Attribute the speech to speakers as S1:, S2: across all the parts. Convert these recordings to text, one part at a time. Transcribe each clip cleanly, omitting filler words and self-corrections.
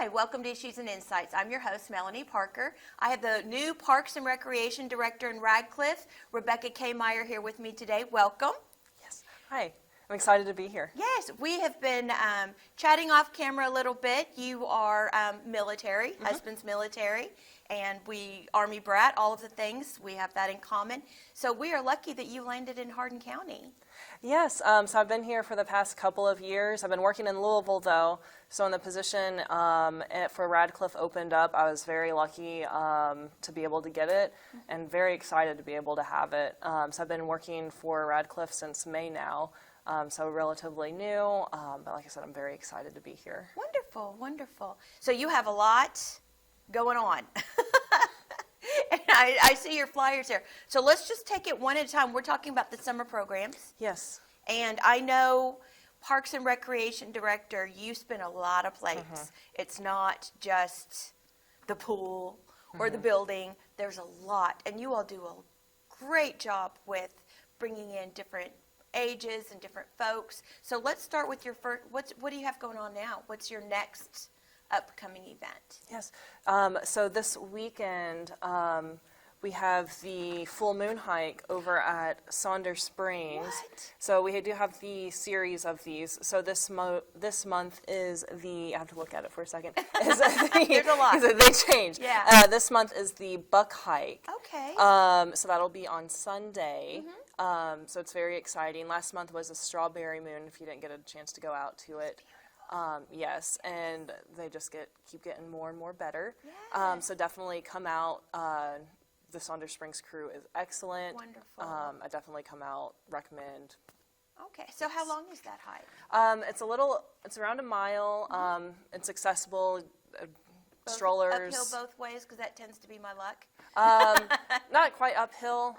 S1: Hi, welcome to Issues and Insights. I'm your host, Melanie Parker. I have the new Parks and Recreation Director in Radcliff, Rebecca K. Meyer, here with me today. Welcome.
S2: Yes. Hi. I'm excited to be here.
S1: Yes, we have been chatting off camera a little bit. You are military, husband's military, and we Army brat, all of the things. We have that in common. So we are lucky that you landed in Hardin County.
S2: Yes, so I've been here for the past couple of years. I've been working in Louisville, though, so when the position for Radcliff opened up, I was very lucky to be able to get it and very excited to be able to have it. So I've been working for Radcliff since May now, so relatively new, but like I said, I'm very excited to be here.
S1: Wonderful, wonderful. So you have a lot going on. And I see your flyers here. So let's just take it one at a time. We're talking about the summer programs.
S2: Yes.
S1: And I know Parks and Recreation Director, you spin a lot of plates. It's not just the pool or the building. There's a lot. And you all do a great job with bringing in different ages and different folks. So let's start with your first. What do you have going on now? What's your next upcoming event?
S2: Yes. So this weekend, we have the full moon hike over at Saunders Springs.
S1: What?
S2: So we do have the series of these. So this month is the, I have to look at it for a second. There's
S1: a lot.
S2: They change.
S1: Yeah.
S2: This month is the buck hike.
S1: Okay.
S2: So that'll be on Sunday. So it's very exciting. Last month was a strawberry moon, if you didn't get a chance to go out to it. Yes, and they just keep getting more and more better.
S1: Yes.
S2: So definitely come out. The Saunders Springs crew is excellent.
S1: Wonderful.
S2: I definitely come out, recommend.
S1: Okay, so how long is that hike?
S2: It's around a mile. It's accessible. Strollers.
S1: Uphill both ways, because that tends to be my luck.
S2: Not quite uphill,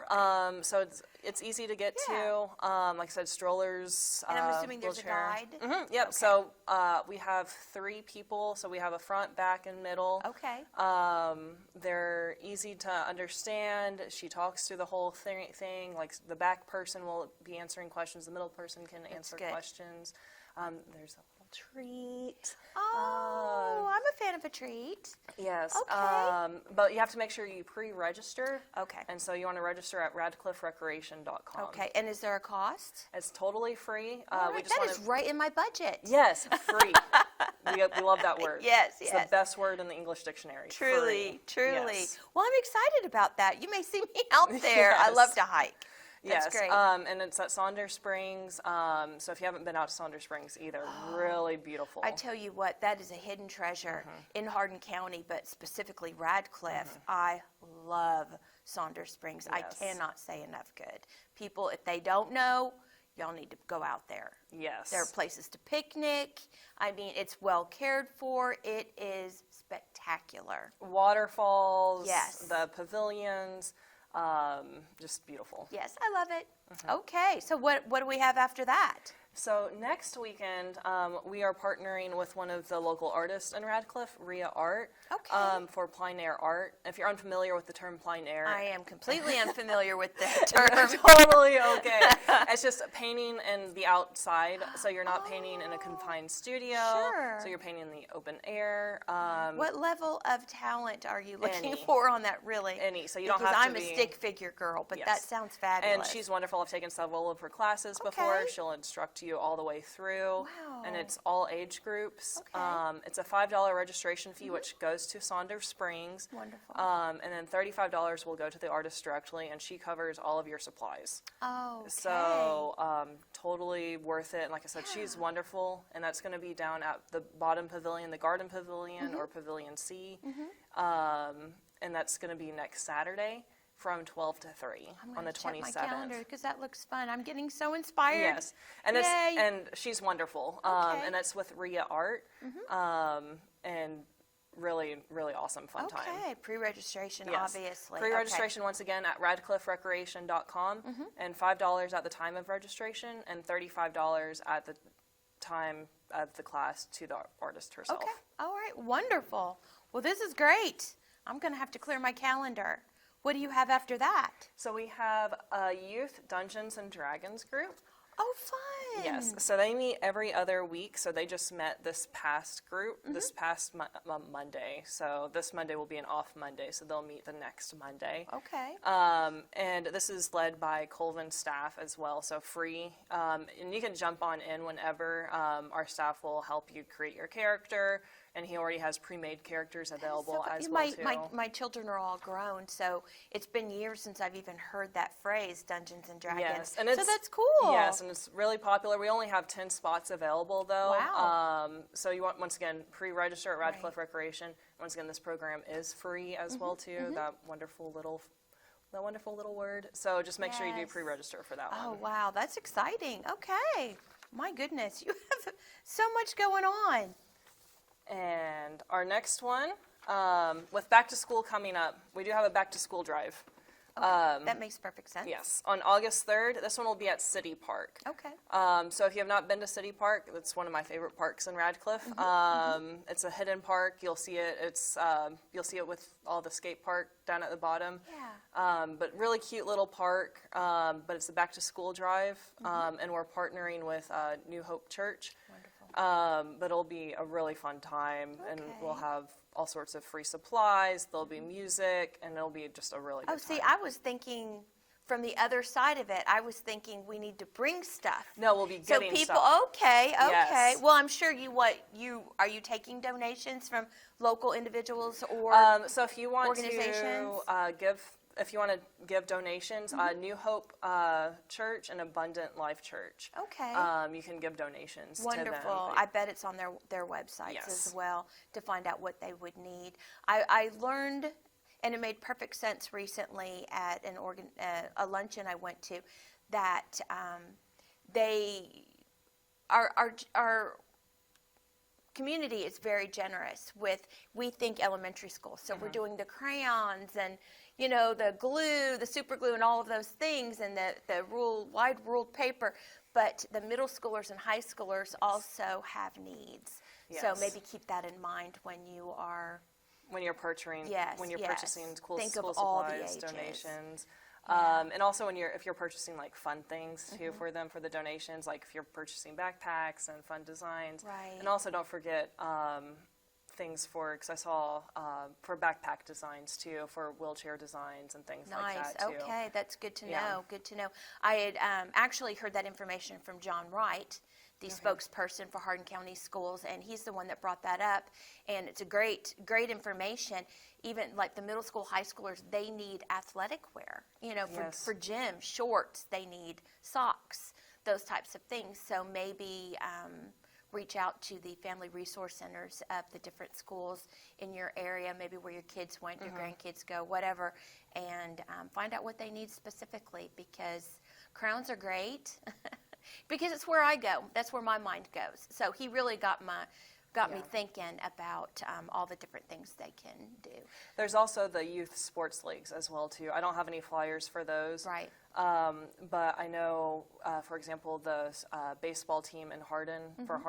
S2: so it's easy to get to. Like I said, strollers.
S1: And I'm assuming there's
S2: wheelchair.
S1: a guide?
S2: Yep,
S1: Okay.
S2: so we have 3 people, so we have a front, back, and middle.
S1: Okay.
S2: They're easy to understand. She talks through the whole thing. Like the back person will be answering questions, the middle person can answer
S1: good.
S2: questions. There's a little treat.
S1: Oh, I'm a fan of a treat.
S2: Yes,
S1: Okay.
S2: but you have to make sure you pre-register.
S1: Okay.
S2: And so you want to register at radcliffrecreation.com.
S1: Okay, and is there a cost?
S2: It's totally free.
S1: All
S2: We
S1: right,
S2: just
S1: that
S2: want
S1: is right in my budget.
S2: Yes, free. we love that word.
S1: Yes,
S2: It's
S1: yes.
S2: the best word in the English dictionary.
S1: Truly,
S2: Free.
S1: truly.
S2: Yes.
S1: Well, I'm excited about that. You may see me out there. I
S2: Yes.
S1: love to hike. That's
S2: Yes,
S1: great.
S2: and it's at Saunders Springs. So if you haven't been out to Saunders Springs either, really beautiful.
S1: I tell you what, that is a hidden treasure in Hardin County, but specifically Radcliff. I love Saunders Springs. I
S2: Yes.
S1: cannot say enough good. People, if they don't know, y'all need to go out there.
S2: Yes.
S1: There are places to picnic. I mean, it's well cared for. It is spectacular.
S2: Waterfalls.
S1: Yes.
S2: The pavilions. Just beautiful.
S1: Yes, I love it. Okay, so what do we have after that?
S2: So next weekend, we are partnering with one of the local artists in Radcliff, Rhea Art,
S1: Okay.
S2: for plein air art. If you're unfamiliar with the term plein air,
S1: I am completely unfamiliar with the term.
S2: totally okay. It's just painting in the outside, so you're not painting in a confined studio.
S1: Sure.
S2: So you're painting in the open air.
S1: What level of talent are you looking
S2: Any.
S1: for on that, really?
S2: Any, so you don't
S1: Because
S2: have to
S1: I'm
S2: be.
S1: a stick figure girl, but
S2: Yes.
S1: that sounds fabulous.
S2: And she's wonderful. I've taken several of her classes before.
S1: Okay.
S2: She'll instruct you all the way through.
S1: Wow.
S2: And it's all age groups.
S1: Okay.
S2: It's a $5 registration fee, which goes to Saunders Springs.
S1: Wonderful.
S2: And then $35 will go to the artist directly, and she covers all of your supplies.
S1: Oh, okay.
S2: So totally worth it. And like I said, she's wonderful, and that's going to be down at the bottom pavilion, the garden pavilion, or pavilion C. And that's going to be next Saturday from 12 to 3 on the 27th.
S1: check my calendar because that looks fun. I'm getting so inspired.
S2: Yes, and
S1: Yay.
S2: and she's wonderful.
S1: Okay.
S2: And that's with Rhea Art, and really, really awesome fun time.
S1: Okay, pre-registration,
S2: Yes.
S1: obviously.
S2: Pre-registration once again at radcliffrecreation.com, and $5 at the time of registration, and $35 at the time of the class to the artist herself.
S1: Okay, all right, wonderful. Well, this is great. I'm going to have to clear my calendar. What do you have after that?
S2: So we have a youth Dungeons and Dragons group.
S1: Oh, fun.
S2: Yes, so they meet every other week. So they just met this past group, this past Monday. So this Monday will be an off Monday, so they'll meet the next Monday.
S1: Okay.
S2: And this is led by Colvin staff as well, so free. And you can jump on in whenever. Our staff will help you create your character, and he already has pre-made characters available as well too.
S1: My children are all grown, so it's been years since I've even heard that phrase, Dungeons and Dragons.
S2: Yes, and
S1: so that's cool.
S2: Yes, and it's really popular. We only have 10 spots available, though.
S1: Wow.
S2: So you want, once again, pre-register at Radcliff Recreation. Once again, this program is free as well too. That wonderful little word. So just make sure you do
S1: Yes.
S2: pre-register for that one.
S1: Oh, wow, that's exciting. Okay. My goodness, you have so much going on.
S2: And our next one, with back to school coming up, we do have a back to school drive.
S1: That makes perfect sense.
S2: Yes, on August 3rd. This one will be at City Park.
S1: Okay.
S2: So if you have not been to City Park, it's one of my favorite parks in Radcliff. It's a hidden park. You'll see it. You'll see it with all the skate park down at the bottom.
S1: Yeah.
S2: But really cute little park. But it's a back to school drive, and we're partnering with New Hope Church.
S1: Wonderful.
S2: But it'll be a really fun time, and we'll
S1: Okay.
S2: have all sorts of free supplies. There'll be music, and it'll be just a really good
S1: Oh, see,
S2: time.
S1: I was thinking from the other side of it. I was thinking we need to bring stuff.
S2: No, we'll be
S1: So
S2: getting
S1: people,
S2: stuff.
S1: okay.
S2: Yes.
S1: Well, I'm sure are you taking donations from local individuals or
S2: So if you want
S1: organizations?
S2: to if you want to give donations, New Hope Church and Abundant Life Church.
S1: Okay.
S2: You can give donations
S1: Wonderful.
S2: to them.
S1: I bet it's on their websites
S2: Yes.
S1: as well to find out what they would need. I learned, and it made perfect sense recently at a luncheon I went to, that our community is very generous with, we think elementary school. So we're doing the crayons and, the glue, the super glue and all of those things and the wide ruled paper. But the middle schoolers and high schoolers also have needs. So
S2: Yes.
S1: maybe keep that in mind when you are,
S2: When you're purchasing,
S1: Yes,
S2: when you're
S1: yes.
S2: purchasing school
S1: Think of
S2: supplies,
S1: all the ages.
S2: donations.
S1: Yeah.
S2: And also if you're purchasing like fun things too for them for the donations, like if you're purchasing backpacks and fun designs.
S1: Right.
S2: And also don't forget things because I saw for backpack designs too, for wheelchair designs and things like
S1: nice.
S2: that too.
S1: Okay, that's good to know.
S2: Yeah.
S1: Good to know. I had actually heard that information from John Wright, the spokesperson for Hardin County Schools, and he's the one that brought that up. And it's a great information. Even like the middle school, high schoolers, they need athletic wear.
S2: Yes.
S1: For gym, shorts, they need socks, those types of things. So maybe reach out to the family resource centers of the different schools in your area, maybe where your kids went, your grandkids go, whatever, and find out what they need specifically, because crowns are great. Because it's where I go. That's where my mind goes. So he really got me thinking about all the different things they can do.
S2: There's also the youth sports leagues as well too. I don't have any flyers for those.
S1: Right.
S2: But I know, for example, the baseball team in Hardin, for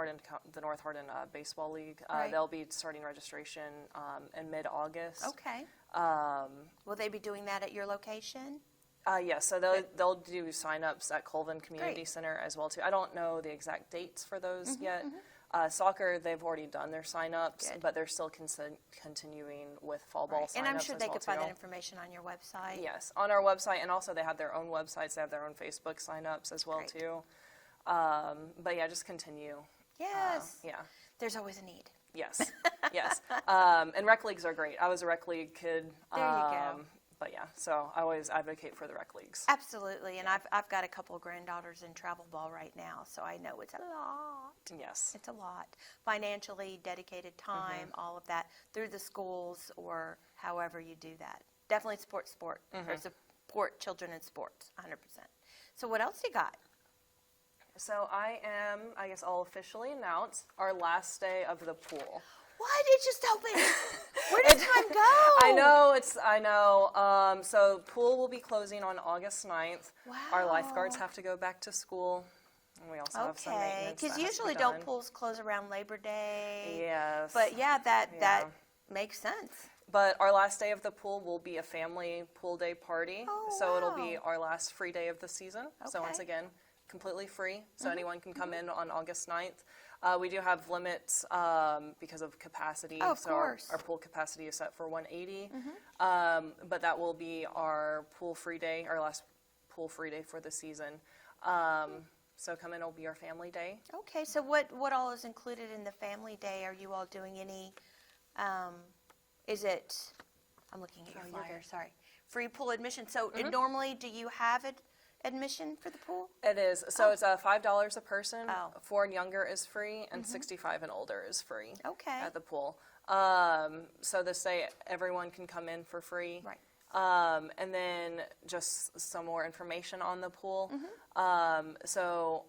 S2: the North Hardin Baseball League,
S1: Right.
S2: they'll be starting registration in mid-August.
S1: Okay. Will they be doing that at your location?
S2: Yes, so they'll do sign-ups at Colvin Community
S1: Great.
S2: Center as well too. I don't know the exact dates for those yet. Soccer, they've already done their sign-ups,
S1: Good.
S2: but they're still continuing with fall ball
S1: Right.
S2: sign-ups.
S1: And I'm sure
S2: as
S1: they
S2: well,
S1: could find
S2: too.
S1: that information on your website.
S2: Yes, on our website, and also they have their own websites. They have their own Facebook sign-ups as well
S1: Great.
S2: too. But yeah, just continue.
S1: Yes.
S2: Yeah.
S1: There's always a need.
S2: Yes. Yes. And rec leagues are great. I was a rec league kid.
S1: There you go.
S2: But yeah, so I always advocate for the rec leagues.
S1: Absolutely. And I've got a couple of granddaughters in travel ball right now, so I know it's a lot.
S2: Yes.
S1: It's a lot. Financially, dedicated time, all of that, through the schools or however you do that. Definitely support sport, or support children in sports, 100%. So what else you got?
S2: So I guess I'll officially announce our last day of the pool.
S1: What? It just opened. Where does time go?
S2: I know. So pool will be closing on August 9th. Our
S1: Wow.
S2: lifeguards have to go back to school. And we also have some
S1: Okay.
S2: maintenance
S1: Because
S2: that has to be
S1: usually
S2: done.
S1: don't pools close around Labor Day?
S2: Yes.
S1: But yeah, that
S2: Yeah.
S1: makes sense.
S2: But our last day of the pool will be a family pool day party.
S1: Oh,
S2: so it'll be
S1: wow.
S2: our last free day of the season. So once
S1: Okay.
S2: again, completely free, so anyone can come in on August 9th. We do have limits because of capacity.
S1: Oh, of
S2: so
S1: course.
S2: Our pool capacity is set for 180, but that will be our pool free day, our last pool free day for the season. So come in, it'll be our family day.
S1: Okay, so what all is included in the family day? Are you all doing any, is it, I'm looking at your
S2: you're
S1: flyer,
S2: good.
S1: sorry. Free pool admission. So normally, do you have admission for the pool?
S2: It is. So it's $5 a person.
S1: Oh.
S2: 4 and younger is free, and 65 and older is free
S1: Okay.
S2: at the pool. So this day, everyone can come in for free.
S1: Right.
S2: And then just some more information on the pool. So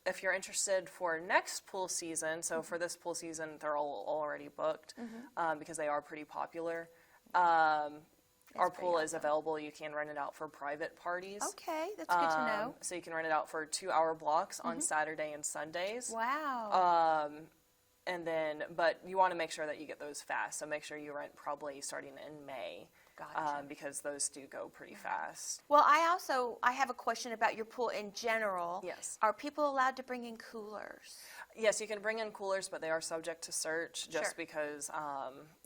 S2: if you're interested for next pool season, so for this pool season, they're all already booked because they are pretty popular. Our
S1: pretty
S2: pool is available. You can rent it out for private parties.
S1: Okay, that's good to know.
S2: So you can rent it out for 2-hour blocks on Saturday and Sundays.
S1: Wow.
S2: And then, but you want to make sure that you get those fast. So make sure you rent probably starting in May.
S1: Gotcha.
S2: Because those do go pretty fast.
S1: Well, I have a question about your pool in general.
S2: Yes.
S1: Are people allowed to bring in coolers?
S2: Yes, you can bring in coolers, but they are subject to search just
S1: Sure.
S2: because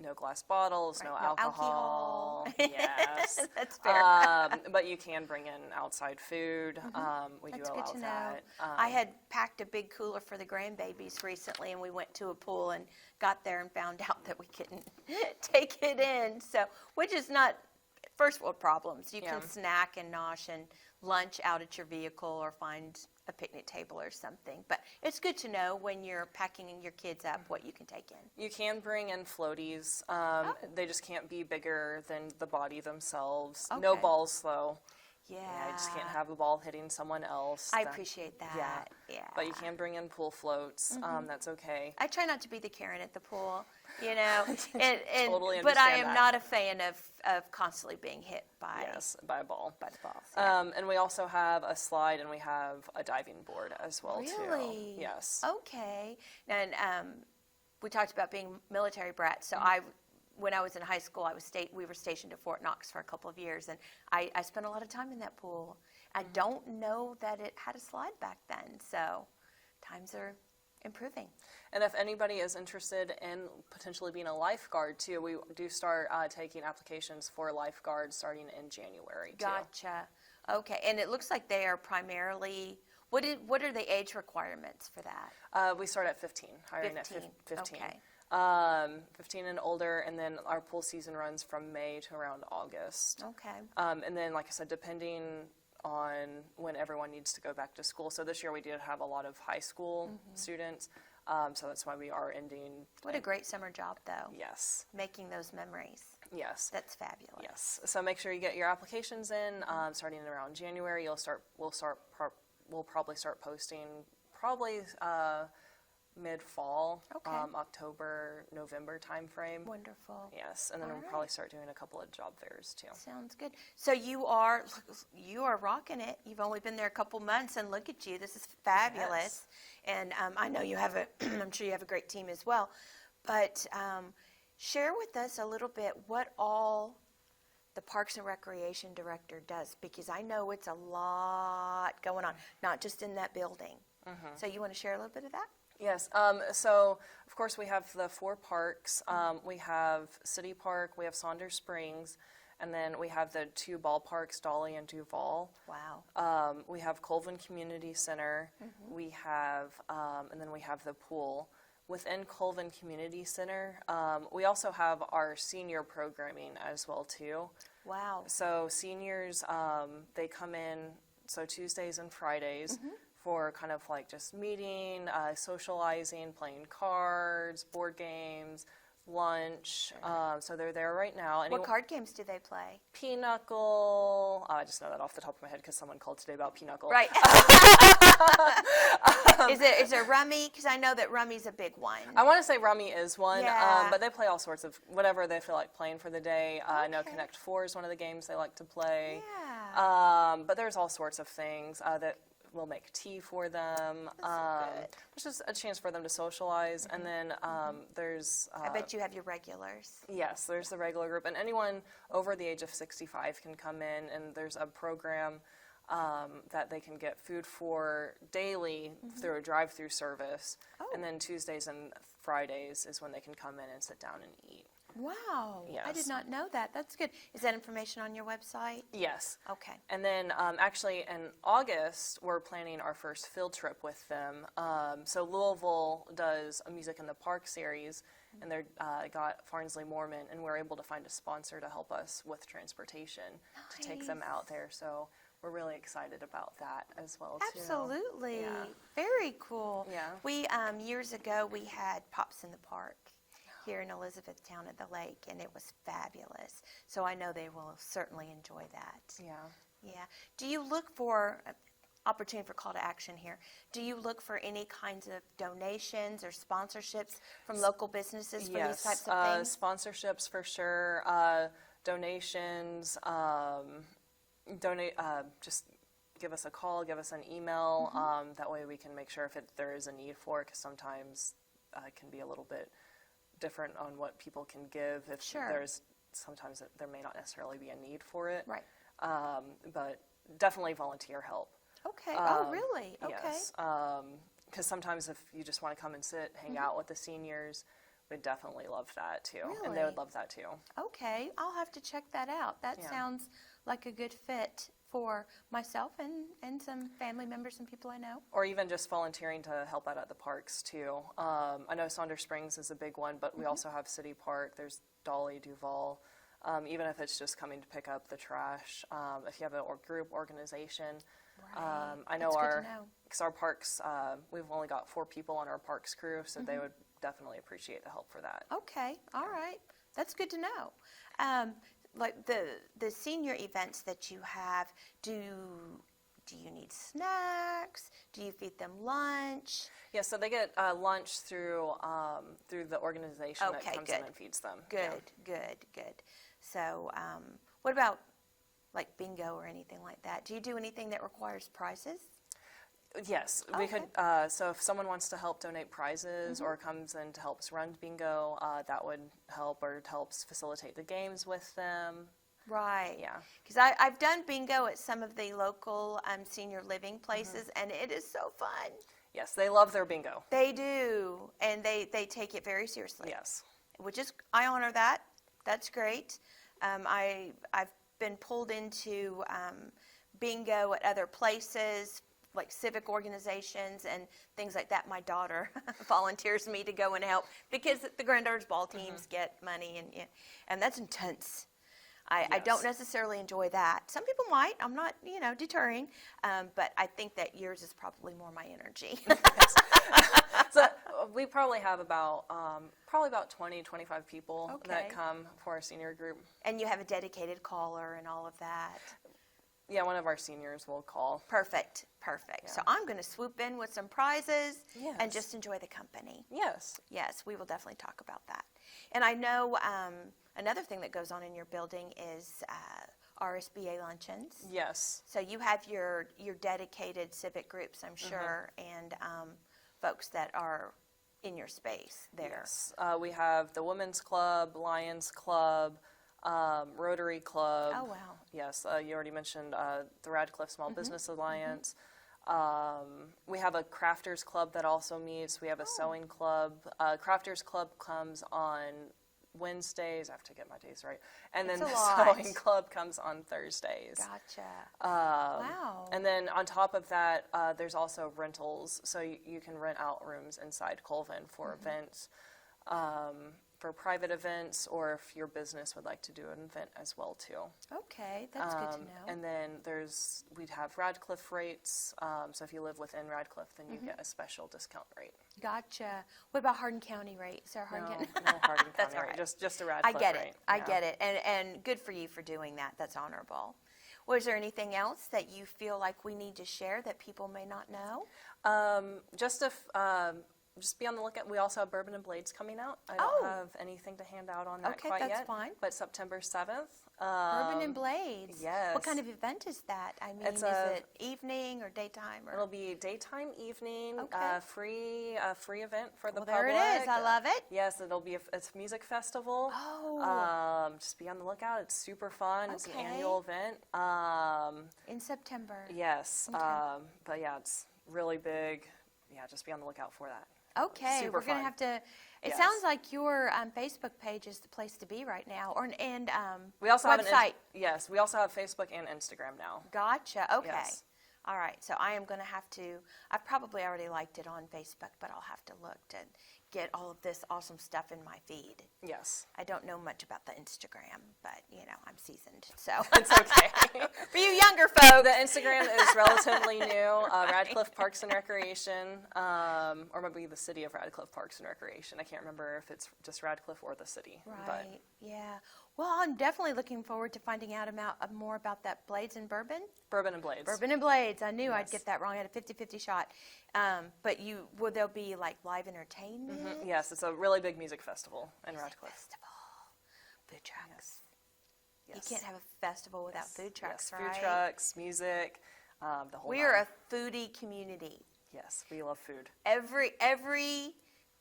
S2: no glass bottles, no
S1: Right, no
S2: alcohol. Yes.
S1: That's fair.
S2: But you can bring in outside food. We
S1: That's
S2: do
S1: good
S2: allow
S1: to know.
S2: that.
S1: I had packed a big cooler for the grandbabies recently, and we went to a pool and got there and found out that we couldn't take it in. So, which is not first world problems. You can snack and nosh and lunch out at your vehicle or find a picnic table or something. But it's good to know when you're packing your kids up what you can take in.
S2: You can bring in floaties. They just can't be bigger than the body themselves. No
S1: Okay.
S2: balls, though.
S1: Yeah.
S2: I just can't have a ball hitting someone else.
S1: I appreciate that. Yeah.
S2: But you can bring in pool floats. That's okay.
S1: I try not to be the Karen at the pool, you know, and
S2: Totally
S1: but I
S2: understand
S1: am
S2: that.
S1: not a fan of constantly being hit by
S2: Yes, by a ball.
S1: the balls.
S2: And we also have a slide and we have a diving board as well, too.
S1: Really?
S2: Yes.
S1: Okay. And we talked about being military brats. So when I was in high school, we were stationed at Fort Knox for a couple of years, and I spent a lot of time in that pool. I don't know that it had a slide back then, so times are improving.
S2: And if anybody is interested in potentially being a lifeguard, too, we do start taking applications for lifeguards starting in January, too.
S1: Gotcha. Okay, and it looks like they are primarily, what are the age requirements for that?
S2: We start at 15, hiring at 15.
S1: Okay.
S2: 15 and older, and then our pool season runs from May to around August.
S1: Okay.
S2: And then, like I said, depending on when everyone needs to go back to school. So this year we did have a lot of high school students, so that's why we are ending.
S1: What a great summer job, though.
S2: Yes.
S1: Making those memories.
S2: Yes.
S1: That's fabulous.
S2: Yes. So make sure you get your applications in. Starting around January, we'll probably start posting probably mid-fall,
S1: Okay.
S2: October, November timeframe.
S1: Wonderful.
S2: Yes, and then
S1: All
S2: we'll
S1: right.
S2: probably start doing a couple of job fairs too.
S1: Sounds good. So you are rocking it. You've only been there a couple months, and look at you. This is fabulous. And I know you have I'm sure you have a great team as well. But share with us a little bit what all the Parks and Recreation Director does, because I know it's a lot going on, not just in that building. So you want to share a little bit of that?
S2: Yes, so of course we have the 4 parks. We have City Park, we have Saunders Springs, and then we have the 2 ballparks, Dolly and Duval.
S1: Wow.
S2: We have Colvin Community Center, we have, and then we have the pool. Within Colvin Community Center, we also have our senior programming as well too.
S1: Wow.
S2: So seniors, they come in, so Tuesdays and Fridays, for kind of like just meeting, socializing, playing cards, board games, lunch. So they're there right now.
S1: What card games do they play?
S2: Pinochle. I just know that off the top of my head because someone called today about Pinochle.
S1: Right. Is there Rummy? Because I know that Rummy's a big one.
S2: I want to say Rummy is one,
S1: Yeah.
S2: but they play all sorts of whatever they feel like playing for the day. I know
S1: Okay.
S2: Connect 4 is one of the games they like to play.
S1: Yeah.
S2: But there's all sorts of things that we'll make tea for them.
S1: good.
S2: It's just a chance for them to socialize. And then there's...
S1: I bet you have your regulars.
S2: Yes, there's the regular group. And anyone over the age of 65 can come in, and there's a program that they can get food for daily through a drive-through service.
S1: Oh.
S2: And then Tuesdays and Fridays is when they can come in and sit down and eat.
S1: Wow. I
S2: Yes.
S1: did not know that. That's good. Is that information on your website?
S2: Yes.
S1: Okay.
S2: And then actually in August, we're planning our first field trip with them. So Louisville does a Music in the Park series, and they got Farnsley Mormon, and we're able to find a sponsor to help us with transportation to take them out there. So we're really excited about that as well, too.
S1: Absolutely.
S2: Yeah.
S1: Very cool.
S2: Yeah.
S1: We, years ago, we had Pops in the Park here in Elizabethtown at the lake, and it was fabulous. So I know they will certainly enjoy that.
S2: Yeah.
S1: Yeah. Do you look for, opportunity for call to action here, do you look for any kinds of donations or sponsorships from local businesses for these types of things?
S2: Sponsorships for sure, donations, just give us a call, give us an email, that way we can make sure if there is a need for it, because sometimes it can be a little bit different on what people can give. If
S1: Sure.
S2: sometimes there may not necessarily be a need for it.
S1: Right.
S2: But definitely volunteer help.
S1: Okay. Oh, really? Okay.
S2: Yes. Because sometimes if you just want to come and sit, hang out with the seniors, we'd definitely love that too. And they
S1: Really?
S2: would love that too.
S1: Okay. I'll have to check that out. That
S2: Yeah.
S1: sounds like a good fit for myself and some family members and people I know.
S2: Or even just volunteering to help out at the parks too. I know Saunders Springs is a big one, but we also have City Park. There's Dolly, Duval. Even if it's just coming to pick up the trash. If you have a group organization.
S1: Right.
S2: I know
S1: That's good to know.
S2: because our parks, we've only got 4 people on our parks crew, so they would definitely appreciate the help for that.
S1: Okay, all right. That's good to know. Like the senior events that you have, do you need snacks? Do you feed them lunch?
S2: Yeah, so they get lunch through the organization that
S1: Okay,
S2: comes in
S1: good.
S2: and feeds them.
S1: Good, good, good. So what about like bingo or anything like that? Do you do anything that requires prizes?
S2: Yes, we could. So if someone wants to help donate prizes or comes in to help us run bingo, that would help, or it helps facilitate the games with them.
S1: Right.
S2: Yeah.
S1: Because I've done bingo at some of the local senior living places, and it is so fun.
S2: Yes, they love their bingo.
S1: They do, and they take it very seriously.
S2: Yes.
S1: Which is, I honor that. That's great. I've been pulled into bingo at other places, like civic organizations and things like that. My daughter volunteers me to go and help because the granddaughters ball teams get money, and that's intense. I don't necessarily enjoy that. Some people might. I'm not, deterring, but I think that yours is probably more my energy.
S2: So we probably have about 20, 25 people
S1: Okay.
S2: that come for our senior group.
S1: And you have a dedicated caller and all of that.
S2: Yeah, one of our seniors will call.
S1: Perfect. So I'm going to swoop in with some prizes and
S2: Yes.
S1: just enjoy the company.
S2: Yes.
S1: Yes, we will definitely talk about that. And I know another thing that goes on in your building is RSBA luncheons.
S2: Yes.
S1: So you have your dedicated civic groups, I'm sure, and folks that are in your space there.
S2: Yes. We have the Women's Club, Lions Club, Rotary Club.
S1: Oh, wow.
S2: Yes, you already mentioned the Radcliff Small Business Alliance. We have a Crafters Club that also meets. We have a Sewing Club. Crafters Club comes on Wednesdays. I have to get my days right. And
S1: It's
S2: then
S1: a
S2: the
S1: lot.
S2: Sewing Club comes on Thursdays.
S1: Gotcha. Wow.
S2: And then on top of that, there's also rentals. So you can rent out rooms inside Colvin for events, for private events, or if your business would like to do an event as well too.
S1: Okay, that's good to know.
S2: And then we'd have Radcliff rates. So if you live within Radcliff, then you get a special discount rate.
S1: Gotcha. What about Hardin County rate? Is there a Hardin
S2: No,
S1: County?
S2: no Hardin County
S1: That's all
S2: rate,
S1: right.
S2: just a
S1: I
S2: Radcliff
S1: get
S2: rate.
S1: it. I
S2: Yeah.
S1: get it. And good for you for doing that. That's honorable. Was there anything else that you feel like we need to share that people may not know?
S2: Just just be on the lookout. We also have Bourbon and Blades coming out. I don't have anything to hand out on that
S1: Okay,
S2: quite
S1: that's
S2: yet.
S1: fine.
S2: But September 7th.
S1: Bourbon and Blades.
S2: Yes.
S1: What kind of event is that? I mean,
S2: It's
S1: is it evening or daytime? Or?
S2: It'll be daytime, evening,
S1: Okay.
S2: free event for the
S1: Well,
S2: public.
S1: there it is. I love it.
S2: Yes, it's a music festival.
S1: Oh.
S2: Just be on the lookout. It's super fun. It's an
S1: Okay.
S2: annual event.
S1: In September.
S2: Yes.
S1: Okay.
S2: But yeah, it's really big. Yeah, just be on the lookout for that.
S1: Okay,
S2: Super
S1: we're going to
S2: fun.
S1: have to. It
S2: Yes.
S1: sounds like your Facebook page is the place to be right now, and
S2: We also
S1: website.
S2: Yes, we also have Facebook and Instagram now.
S1: Gotcha. Okay.
S2: Yes.
S1: All right. So I am going to have to. I probably already liked it on Facebook, but I'll have to look to get all of this awesome stuff in my feed.
S2: Yes.
S1: I don't know much about the Instagram, but I'm seasoned. So
S2: It's okay.
S1: for you younger folks,
S2: The Instagram is relatively new. Radcliff Parks and Recreation, or maybe the City of Radcliff Parks and Recreation. I can't remember if it's just Radcliff or the city.
S1: right?
S2: But
S1: Yeah. Well, I'm definitely looking forward to finding out more about that Blades and Bourbon.
S2: Bourbon and Blades.
S1: Bourbon and Blades. I knew I'd
S2: Yes.
S1: get that wrong. I had a 50-50 shot. But will there be like live entertainment?
S2: Yes, it's a really big music festival in Radcliff.
S1: Festival. Food trucks.
S2: Yes.
S1: You can't have a festival without food trucks,
S2: yes,
S1: right?
S2: Food trucks, music, the whole
S1: We are
S2: nine.
S1: a foodie community.
S2: Yes, we love food.
S1: Every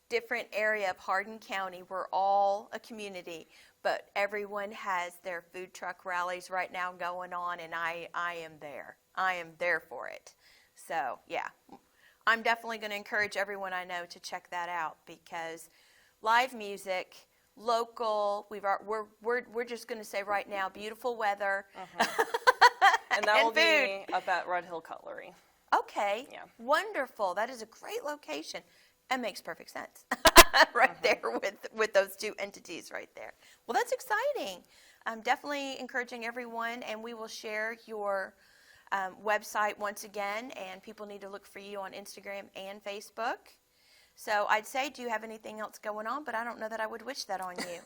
S1: different area of Hardin County, we're all a community, but everyone has their food truck rallies right now going on, and I am there. I am there for it. So, yeah, I'm definitely going to encourage everyone I know to check that out because live music, local, we're just going to say right now, beautiful weather.
S2: And that
S1: And
S2: will be up at Red Hill Cutlery.
S1: Okay.
S2: Yeah.
S1: Wonderful. That is a great location. That makes perfect sense. Right there with those two entities right there. Well, that's exciting. I'm definitely encouraging everyone, and we will share your website once again, and people need to look for you on Instagram and Facebook. So I'd say, do you have anything else going on? But I don't know that I would wish that on you.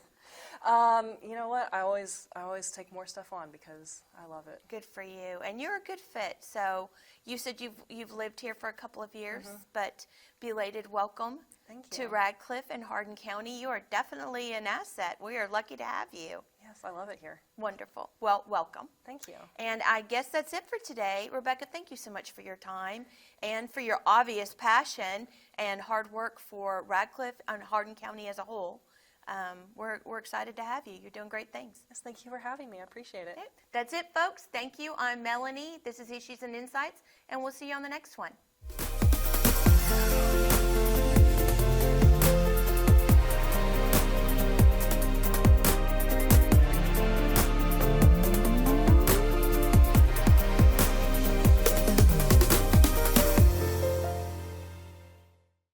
S2: You know what? I always take more stuff on because I love it.
S1: Good for you, and you're a good fit. So you said you've lived here for a couple of years, but belated welcome
S2: Thank
S1: to
S2: you.
S1: Radcliff and Hardin County. You are definitely an asset. We are lucky to have you.
S2: Yes, I love it here.
S1: Wonderful. Well, welcome.
S2: Thank you.
S1: And I guess that's it for today. Rebecca, thank you so much for your time and for your obvious passion and hard work for Radcliff and Hardin County as a whole. We're excited to have you. You're doing great things.
S2: Yes, thank you for having me. I appreciate it.
S1: Okay. That's it, folks. Thank you. I'm Melanie. This is Issues and Insights, and we'll see you on the next one.